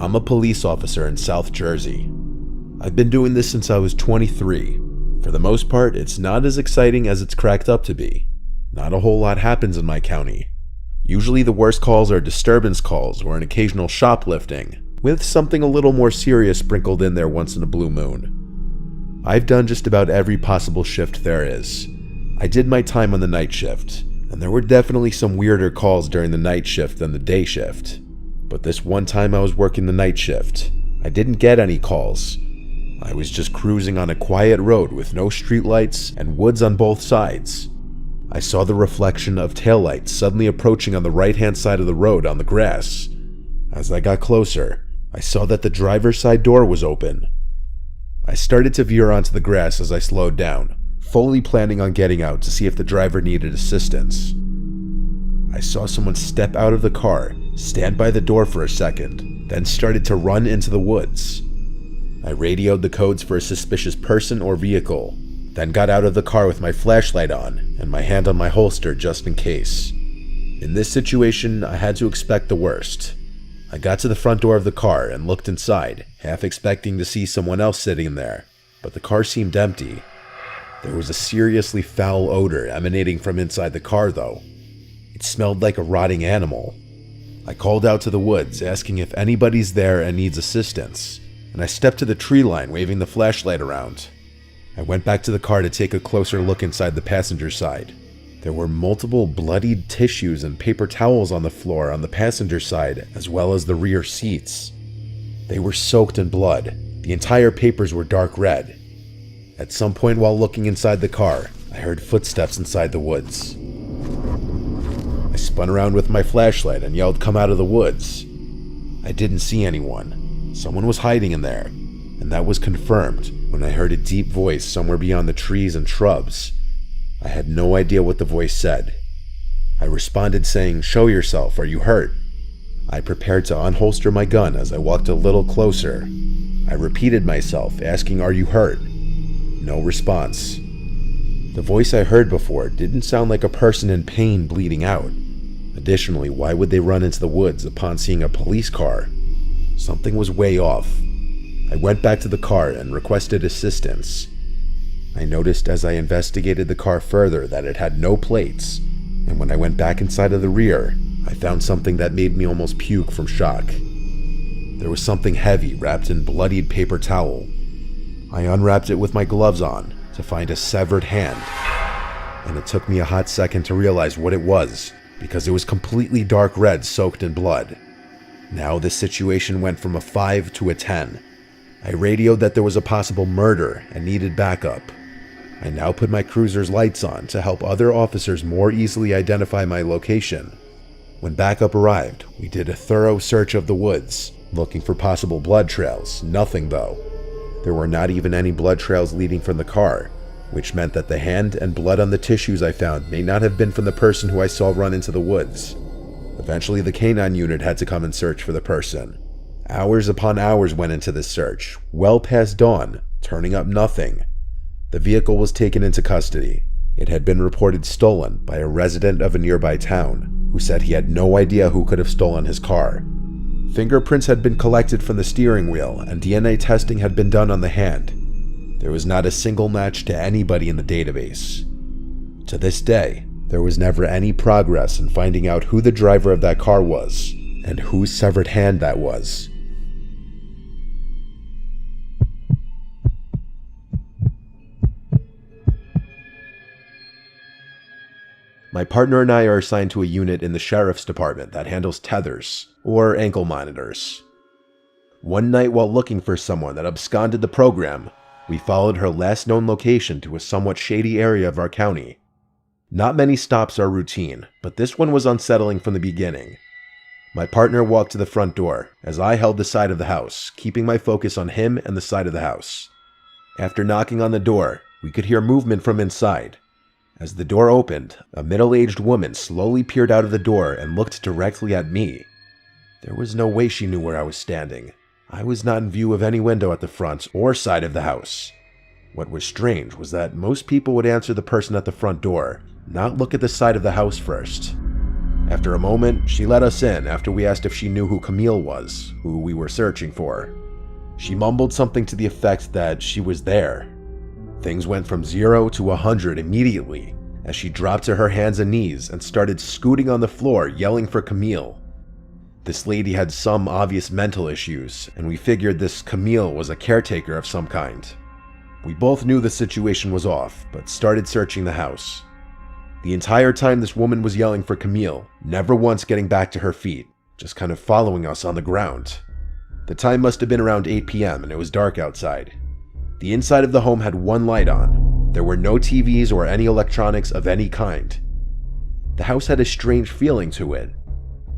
I'm a police officer in South Jersey. I've been doing this since I was 23. For the most part, it's not as exciting as it's cracked up to be. Not a whole lot happens in my county. Usually the worst calls are disturbance calls or an occasional shoplifting, with something a little more serious sprinkled in there once in a blue moon. I've done just about every possible shift there is. I did my time on the night shift, and there were definitely some weirder calls during the night shift than the day shift. But this one time I was working the night shift, I didn't get any calls. I was just cruising on a quiet road with no streetlights and woods on both sides. I saw the reflection of taillights suddenly approaching on the right-hand side of the road on the grass. As I got closer, I saw that the driver's side door was open. I started to veer onto the grass as I slowed down, fully planning on getting out to see if the driver needed assistance. I saw someone step out of the car, stand by the door for a second, then started to run into the woods. I radioed the codes for a suspicious person or vehicle, then got out of the car with my flashlight on and my hand on my holster just in case. In this situation, I had to expect the worst. I got to the front door of the car and looked inside, half expecting to see someone else sitting there, but the car seemed empty. There was a seriously foul odor emanating from inside the car though. It smelled like a rotting animal. I called out to the woods, asking if anybody's there and needs assistance, and I stepped to the tree line, waving the flashlight around. I went back to the car to take a closer look inside the passenger side. There were multiple bloodied tissues and paper towels on the floor on the passenger side, as well as the rear seats. They were soaked in blood. The entire papers were dark red. At some point while looking inside the car, I heard footsteps inside the woods. I spun around with my flashlight and yelled, "Come out of the woods." I didn't see anyone. Someone was hiding in there, and that was confirmed when I heard a deep voice somewhere beyond the trees and shrubs. I had no idea what the voice said. I responded saying, "Show yourself, are you hurt?" I prepared to unholster my gun as I walked a little closer. I repeated myself, asking, "Are you hurt?" No response. The voice I heard before didn't sound like a person in pain bleeding out. Additionally, why would they run into the woods upon seeing a police car? Something was way off. I went back to the car and requested assistance. I noticed as I investigated the car further that it had no plates, and when I went back inside of the rear, I found something that made me almost puke from shock. There was something heavy wrapped in bloodied paper towel. I unwrapped it with my gloves on to find a severed hand, and it took me a hot second to realize what it was, because it was completely dark red soaked in blood. Now this situation went from a 5 to a 10. I radioed that there was a possible murder and needed backup. I now put my cruiser's lights on to help other officers more easily identify my location. When backup arrived, we did a thorough search of the woods, looking for possible blood trails. Nothing though. There were not even any blood trails leading from the car, which meant that the hand and blood on the tissues I found may not have been from the person who I saw run into the woods. Eventually the canine unit had to come and search for the person. Hours upon hours went into this search, well past dawn, turning up nothing. The vehicle was taken into custody. It had been reported stolen by a resident of a nearby town, who said he had no idea who could have stolen his car. Fingerprints had been collected from the steering wheel, and DNA testing had been done on the hand. There was not a single match to anybody in the database. To this day, there was never any progress in finding out who the driver of that car was, and whose severed hand that was. My partner and I are assigned to a unit in the sheriff's department that handles tethers, or ankle monitors. One night while looking for someone that absconded the program, we followed her last known location to a somewhat shady area of our county. Not many stops are routine, but this one was unsettling from the beginning. My partner walked to the front door, as I held the side of the house, keeping my focus on him and the side of the house. After knocking on the door, we could hear movement from inside. As the door opened, a middle-aged woman slowly peered out of the door and looked directly at me. There was no way she knew where I was standing. I was not in view of any window at the front or side of the house. What was strange was that most people would answer the person at the front door, not look at the side of the house first. After a moment, she let us in after we asked if she knew who Camille was, who we were searching for. She mumbled something to the effect that she was there. Things went from 0 to 100 immediately as she dropped to her hands and knees and started scooting on the floor yelling for Camille. This lady had some obvious mental issues, and we figured this Camille was a caretaker of some kind. We both knew the situation was off, but started searching the house. The entire time this woman was yelling for Camille, never once getting back to her feet, just kind of following us on the ground. The time must have been around 8 p.m. and it was dark outside. The inside of the home had one light on. There were no TVs or any electronics of any kind. The house had a strange feeling to it.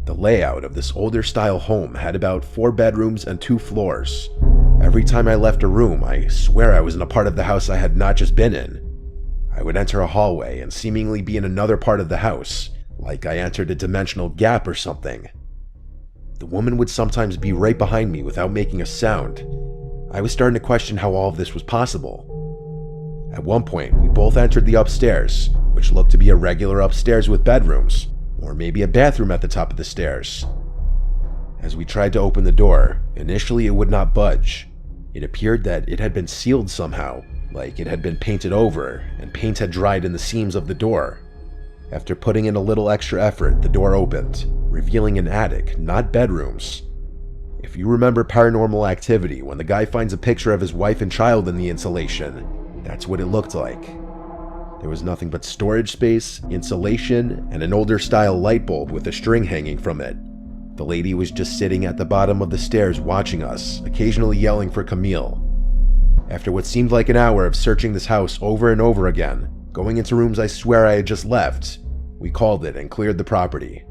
The layout of this older style home had about 4 bedrooms and 2 floors. Every time I left a room, I swear I was in a part of the house I had not just been in. I would enter a hallway and seemingly be in another part of the house, like I entered a dimensional gap or something. The woman would sometimes be right behind me without making a sound. I was starting to question how all of this was possible. At one point, we both entered the upstairs, which looked to be a regular upstairs with bedrooms, or maybe a bathroom at the top of the stairs. As we tried to open the door, initially it would not budge. It appeared that it had been sealed somehow, like it had been painted over, and paint had dried in the seams of the door. After putting in a little extra effort, the door opened, revealing an attic, not bedrooms. If you remember Paranormal Activity, when the guy finds a picture of his wife and child in the insulation, that's what it looked like. There was nothing but storage space, insulation, and an older style light bulb with a string hanging from it. The lady was just sitting at the bottom of the stairs watching us, occasionally yelling for Camille. After what seemed like an hour of searching this house over and over again, going into rooms I swear I had just left, we called it and cleared the property.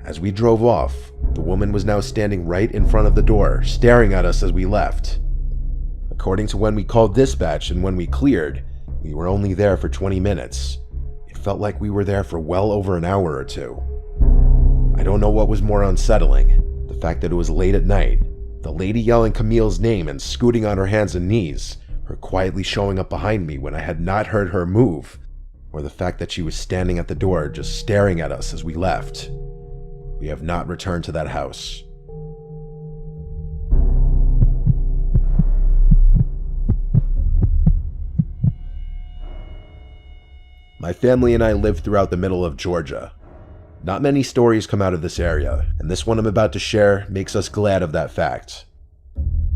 As we drove off, the woman was now standing right in front of the door, staring at us as we left. According to when we called dispatch and when we cleared, we were only there for 20 minutes. It felt like we were there for well over an hour or two. I don't know what was more unsettling, the fact that it was late at night, the lady yelling Camille's name and scooting on her hands and knees, her quietly showing up behind me when I had not heard her move, or the fact that she was standing at the door just staring at us as we left. We have not returned to that house. My family and I live throughout the middle of Georgia. Not many stories come out of this area, and this one I'm about to share makes us glad of that fact.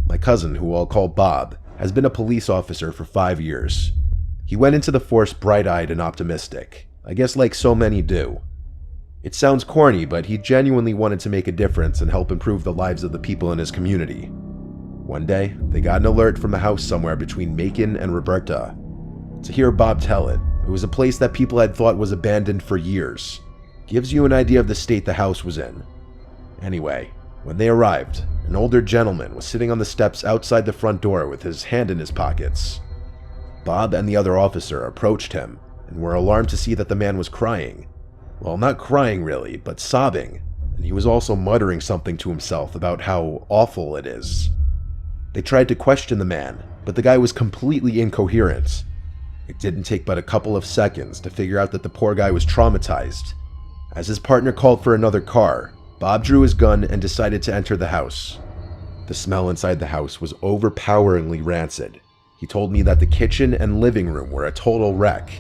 My cousin, who I'll call Bob, has been a police officer for 5 years. He went into the force bright-eyed and optimistic, I guess like so many do. It sounds corny, but he genuinely wanted to make a difference and help improve the lives of the people in his community. One day, they got an alert from a house somewhere between Macon and Roberta. To hear Bob tell it, it was a place that people had thought was abandoned for years. Gives you an idea of the state the house was in. Anyway, when they arrived, an older gentleman was sitting on the steps outside the front door with his hand in his pockets. Bob and the other officer approached him and were alarmed to see that the man was crying. Well, not crying really, but sobbing, and he was also muttering something to himself about how awful it is. They tried to question the man, but the guy was completely incoherent. It didn't take but a couple of seconds to figure out that the poor guy was traumatized. As his partner called for another car, Bob drew his gun and decided to enter the house. The smell inside the house was overpoweringly rancid. He told me that the kitchen and living room were a total wreck.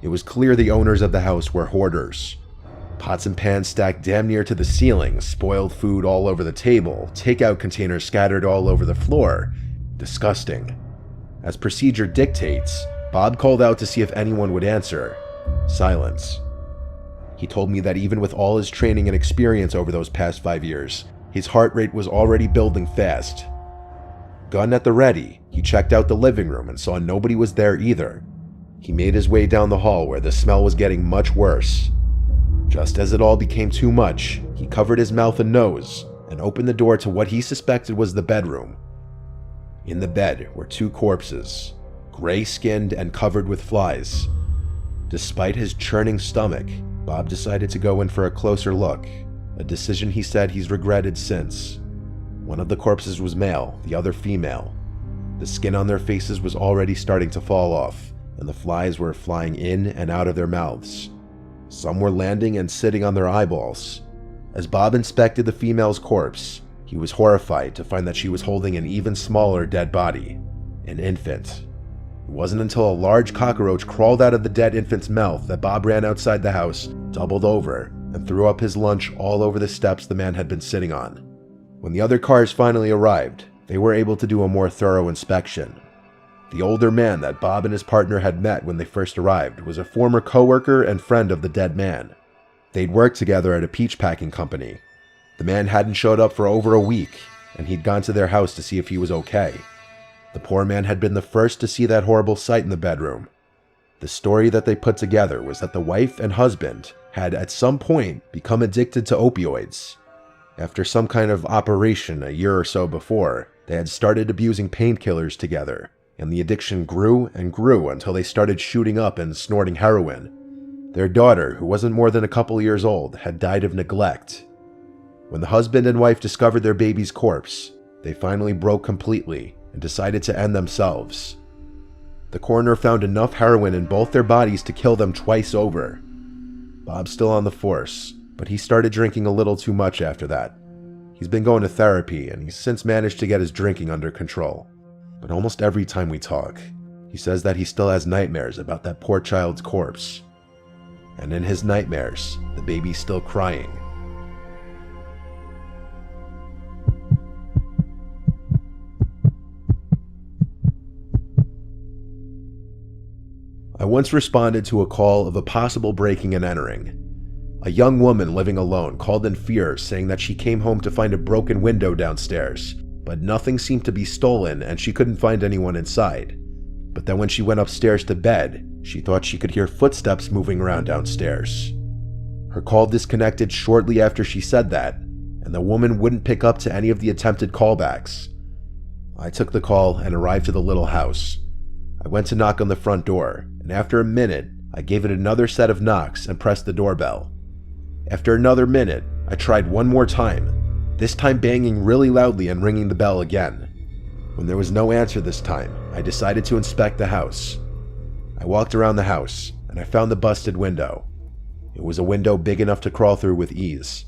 It was clear the owners of the house were hoarders. Pots and pans stacked damn near to the ceiling, spoiled food all over the table, takeout containers scattered all over the floor. Disgusting. As procedure dictates, Bob called out to see if anyone would answer. Silence. He told me that even with all his training and experience over those past 5 years, his heart rate was already building fast. Gun at the ready, he checked out the living room and saw nobody was there either. He made his way down the hall where the smell was getting much worse. Just as it all became too much, he covered his mouth and nose and opened the door to what he suspected was the bedroom. In the bed were 2 corpses, gray-skinned and covered with flies. Despite his churning stomach, Bob decided to go in for a closer look, a decision he said he's regretted since. One of the corpses was male, the other female. The skin on their faces was already starting to fall off, and the flies were flying in and out of their mouths. Some were landing and sitting on their eyeballs. As Bob inspected the female's corpse, he was horrified to find that she was holding an even smaller dead body, an infant. It wasn't until a large cockroach crawled out of the dead infant's mouth that Bob ran outside the house, doubled over, and threw up his lunch all over the steps the man had been sitting on. When the other cars finally arrived, they were able to do a more thorough inspection. The older man that Bob and his partner had met when they first arrived was a former coworker and friend of the dead man. They'd worked together at a peach packing company. The man hadn't showed up for over a week, and he'd gone to their house to see if he was okay. The poor man had been the first to see that horrible sight in the bedroom. The story that they put together was that the wife and husband had at some point become addicted to opioids. After some kind of operation a year or so before, they had started abusing painkillers together, and the addiction grew and grew until they started shooting up and snorting heroin. Their daughter, who wasn't more than a couple years old, had died of neglect. When the husband and wife discovered their baby's corpse, they finally broke completely and decided to end themselves. The coroner found enough heroin in both their bodies to kill them twice over. Bob's still on the force, but he started drinking a little too much after that. He's been going to therapy, and he's since managed to get his drinking under control. But almost every time we talk, he says that he still has nightmares about that poor child's corpse. And in his nightmares, the baby's still crying. I once responded to a call of a possible breaking and entering. A young woman living alone called in fear, saying that she came home to find a broken window downstairs, but nothing seemed to be stolen and she couldn't find anyone inside. But then when she went upstairs to bed, she thought she could hear footsteps moving around downstairs. Her call disconnected shortly after she said that, and the woman wouldn't pick up to any of the attempted callbacks. I took the call and arrived to the little house. I went to knock on the front door, and after a minute, I gave it another set of knocks and pressed the doorbell. After another minute, I tried one more time, this time banging really loudly and ringing the bell again. When there was no answer this time, I decided to inspect the house. I walked around the house, and I found the busted window. It was a window big enough to crawl through with ease.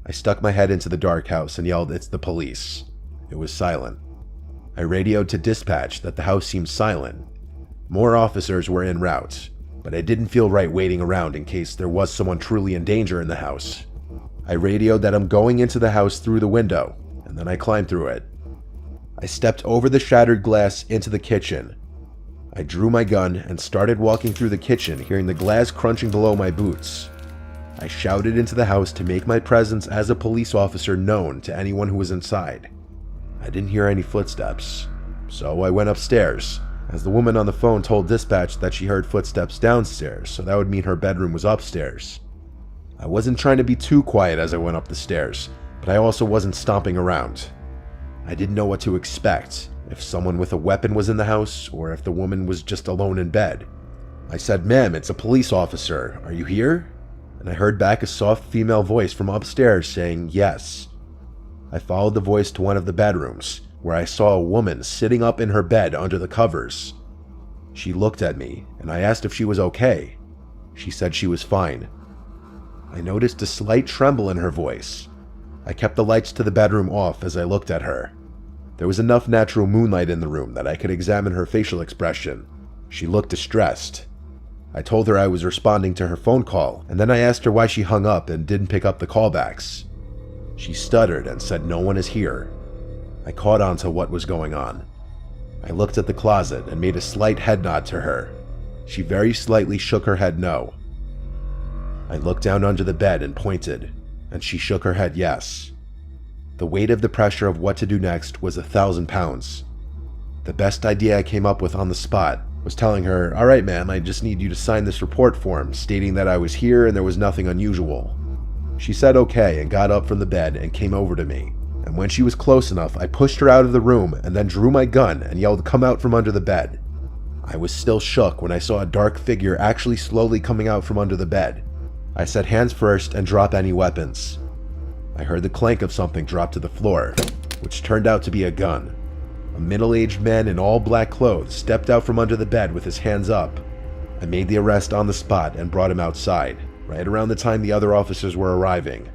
I stuck my head into the dark house and yelled, "It's the police." It was silent. I radioed to dispatch that the house seemed silent. More officers were en route, but I didn't feel right waiting around in case there was someone truly in danger in the house. I radioed that I'm going into the house through the window, and then I climbed through it. I stepped over the shattered glass into the kitchen. I drew my gun and started walking through the kitchen, hearing the glass crunching below my boots. I shouted into the house to make my presence as a police officer known to anyone who was inside. I didn't hear any footsteps, so I went upstairs, as the woman on the phone told dispatch that she heard footsteps downstairs, so that would mean her bedroom was upstairs. I wasn't trying to be too quiet as I went up the stairs, but I also wasn't stomping around. I didn't know what to expect, if someone with a weapon was in the house, or if the woman was just alone in bed. I said, "Ma'am, it's a police officer. Are you here?" And I heard back a soft female voice from upstairs saying yes. I followed the voice to one of the bedrooms, where I saw a woman sitting up in her bed under the covers. She looked at me, and I asked if she was okay. She said she was fine. I noticed a slight tremble in her voice. I kept the lights to the bedroom off as I looked at her. There was enough natural moonlight in the room that I could examine her facial expression. She looked distressed. I told her I was responding to her phone call, and then I asked her why she hung up and didn't pick up the callbacks. She stuttered and said no one is here. I caught on to what was going on. I looked at the closet and made a slight head nod to her. She very slightly shook her head no. I looked down under the bed and pointed, and she shook her head yes. The weight of the pressure of what to do next was 1,000 pounds. The best idea I came up with on the spot was telling her, "All right, ma'am, I just need you to sign this report form stating that I was here and there was nothing unusual." She said okay and got up from the bed and came over to me. And when she was close enough, I pushed her out of the room and then drew my gun and yelled, "Come out from under the bed." I was still shook when I saw a dark figure actually slowly coming out from under the bed. I said, "Hands first and drop any weapons." I heard the clank of something drop to the floor, which turned out to be a gun. A middle-aged man in all black clothes stepped out from under the bed with his hands up. I made the arrest on the spot and brought him outside. right around the time the other officers were arriving.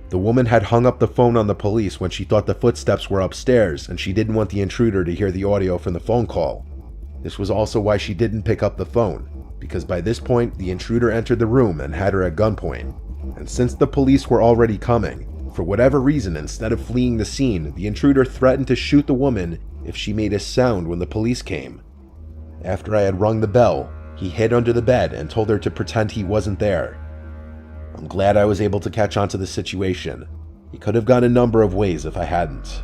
The woman had hung up the phone on the police when she thought the footsteps were upstairs and she didn't want the intruder to hear the audio from the phone call. This was also why she didn't pick up the phone, because by this point the intruder entered the room and had her at gunpoint. And since the police were already coming, for whatever reason, instead of fleeing the scene, the intruder threatened to shoot the woman if she made a sound when the police came. After I had rung the bell, he hid under the bed and told her to pretend he wasn't there. I'm glad I was able to catch on to the situation. It could have gone a number of ways if I hadn't.